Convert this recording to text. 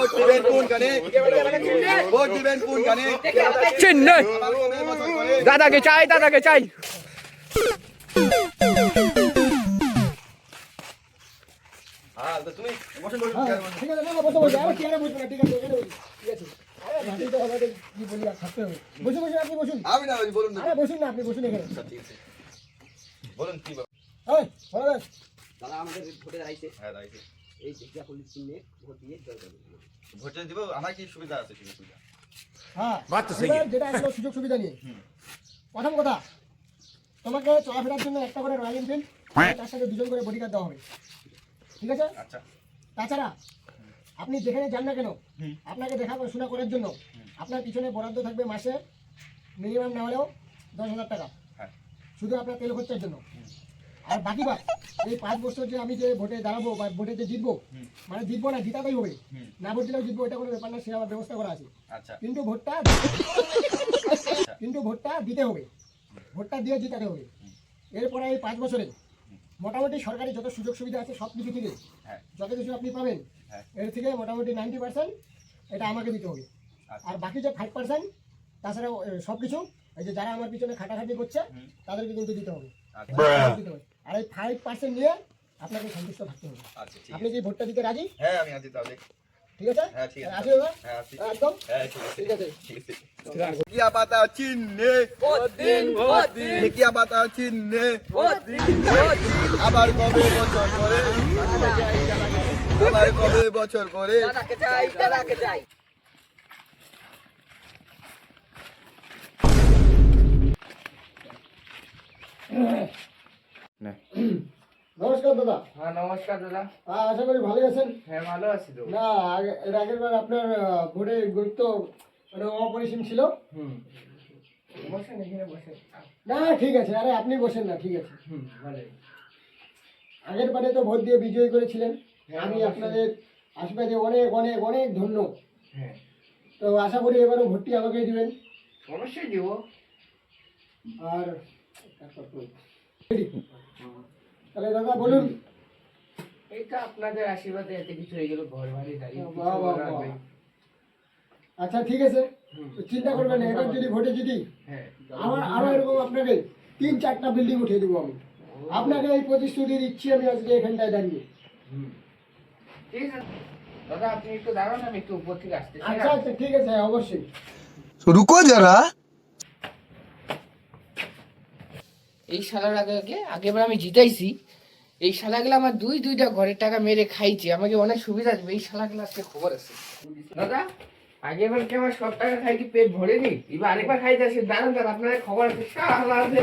Vote দিবেন কোনখানে? Vote দিবেন কোনখানে? চিহ্নে দাদাকে চাই, দাদাকে চাই। তুমি বসে ঠিক আছে, না বসে বসে আর চেয়ারে বসবে না, ঠিক আছে এখানে বসুন, ঠিক আছে। আরে ভাবি তো আমাদের কি বলি আর থাকতে হবে। বসুন বসুন, আপনি বসুন। আমি না বলুন না। আরে বসুন না, আপনি বসুন এখানে। ঠিক আছে বলুন কি বলুন। এই বলো দাদা। দাদা আমাদের ভোটে দাঁড়াইছে, হ্যাঁ দাঁড়িয়েছে। এই জিজ্ঞা পুলিশ চিহ্নে ভোট দিয়ে জয় করবে। ভোটে দিব, আমার কি সুবিধা আছে? সুযোগ সুবিধা হ্যাঁ বাত তো সহি এবার যেটা আসলে সুযোগ সুবিধা নিয়ে প্রথম কথা, তোমাকে চলাফেরার জন্য একটা করে রয়্যাল এনফিল্ড, তার সাথে দুজন করে বডিগার্ড দেওয়া হবে, ঠিক আছে? আচ্ছা তাছাড়া আপনি যেখানে যান না কেন, আপনাকে দেখা শোনা করার জন্য আপনার পিছনে বরাদ্দ থাকবে মাসে মিনিমাম না হলেও 10,000 টাকা, হ্যাঁ শুধু আপনার তেল খরচার জন্য। আর বাকি বাদ এই 5 বছর যে আমি যে ভোটে দাঁড়াবো বা ভোটে যে জিতবো, মানে জিতবো না, জিতাতেই হবে, না ভোট দিলেও জিতবো, এটা কোনো ব্যাপার না, সে আমার ব্যবস্থা করা আছে। আচ্ছা কিন্তু ভোটটা দিতে হবে, ভোটটা দিয়ে জিতাতে হবে। এরপরে এই 5 বছরে মোটামুটি সরকারি যত সুযোগ সুবিধা আছে সব কিছু থেকে হ্যাঁ যত কিছু আপনি পাবেন, হ্যাঁ এর থেকে মোটামুটি 90% এটা আমাকে দিতে হবে। আচ্ছা। আর বাকি যে 5% তাছাড়া সব কিছু এই যে যারা আমার পিছনে খাটাখাটি করছে তাদেরকে কিন্তু দিতে হবে। আচ্ছা দিতে হবে। আর এই 5% নিয়ে আপনাকে সন্তুষ্ট থাকতে হবে। আচ্ছা ঠিক আপনি আছে। কি ভোটটা দিতে রাজি? হ্যাঁ আমি আছি তাহলে। ঠিক আছে? হ্যাঁ ঠিক আছে। রাজি হবে? হ্যাঁ আছি। একদম হ্যাঁ ঠিক আছে ঠিক আছে। ঠিক আছে। ঢেকিয়া পাতা চিহ্নে ভোট দিন, ভোট দিন, ঢেকিয়া পাতা চিহ্নে ভোট দিন, ভোট দিন। আবার কবে বছর পরে, আবার কবে বছর পরে। দাদাকে চাই, দাদাকে চাই। নমস্কার দাদা। হ্যাঁ নমস্কার দাদা। আশা করি ভালো আছেন। হ্যাঁ ভালো আছি তো। না এর আগের বার আপনার ভোটের গুরুত্ব মানে অপরিসীম ছিল। বসেন এখানে বসেন। না ঠিক আছে, আরে আপনি বসেন না, ঠিক আছে। ভালো। আগের বারে তো ভোট দিয়ে বিজয়ী করেছিলেন, হ্যাঁ, আমি অবশ্যই। আপনাদের আশীর্বাদে অনেক অনেক অনেক ধন্য। হ্যাঁ তো আশা করি এবারও ভোটটি আমাকেই দিবেন। অবশ্যই দিব। আর তাহলে দাদা বলুন। এইটা আপনাদের আশীর্বাদে এত কিছু হয়ে গেল, ঘর বাড়ি দাঁড়িয়ে বাহ, বাহ, বাহ। আচ্ছা ঠিক আছে, তো চিন্তা করবেন না, এবার যদি ভোটে জিতি হ্যাঁ আরো এরকম আপনাকে 3-4টা বিল্ডিং উঠিয়ে দেবো আমি। আপনাকে এই প্রতিশ্রুতি দিচ্ছি আমি আজকে এখানটায় দাঁড়িয়ে। ঠিক আছে দাদা, আপনি একটু দাঁড়ান, আমি একটু উপর থেকে আসতেছি। আচ্ছা আচ্ছা ঠিক আছে, হ্যাঁ, অবশ্যই। রুকো যারা। এই শালার আগেবার আমি জিতাইছি, এই শালাগুলো আমার দুইটা ঘরের টাকা মেরে খাইছে, আমাকে অনেক সুবিধা দেবে। এই শালাগুলো আজকে খবর আছে দাদা। আগেবার কি আমার সব টাকা খাই কি পেট ভরেনি, এবার আরেকবার খাইতে আসি। দাঁড়ান দাঁড়ান, আপনার খবর আছে। শালা আছে